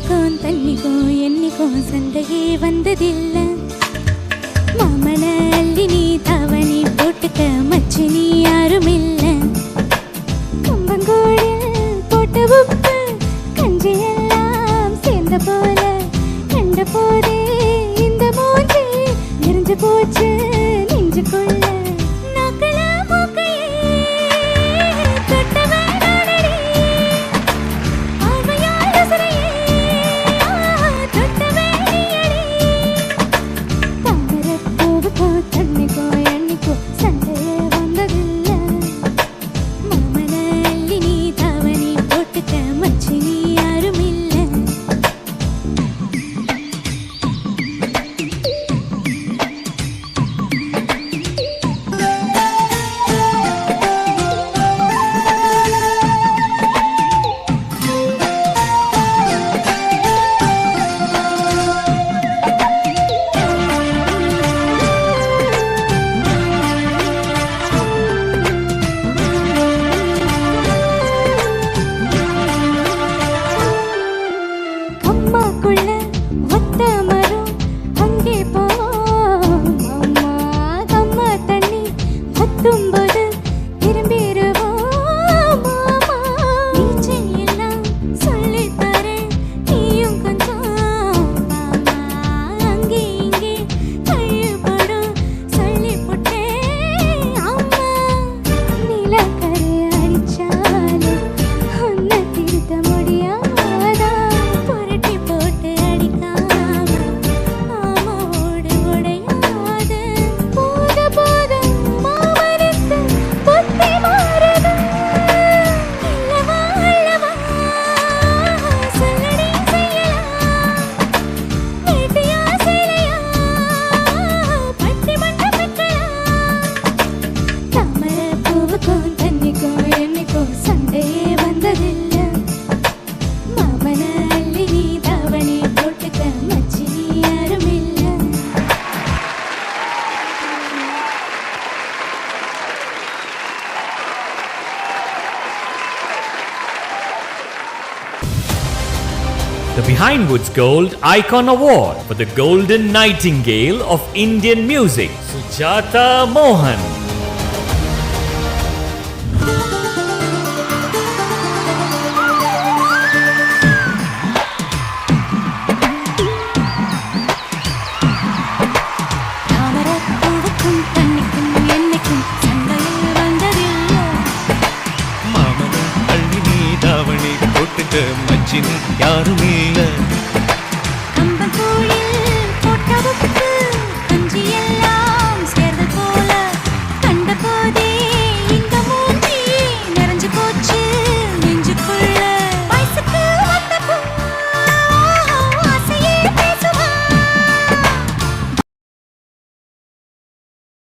பூவுக்கும் தண்ணிக்கும் என்னைக்கும் சண்டையே வந்ததில்லை. மாமன அள்ளி நீ தாவணி போட்டுக்க மச்சி நீ யாரும் இல்லை. கம்பங்கூழில் போட்ட உப்பு கஞ்சியெல்லாம் சேர்ந்த போல கண்ட போதே இந்த மூஞ்சி எரிஞ்சு போச்சு நெஞ்சுக்குள்ள. The Behindwoods Gold Icon Award for the Golden Nightingale of Indian Music, Sujata Mohan.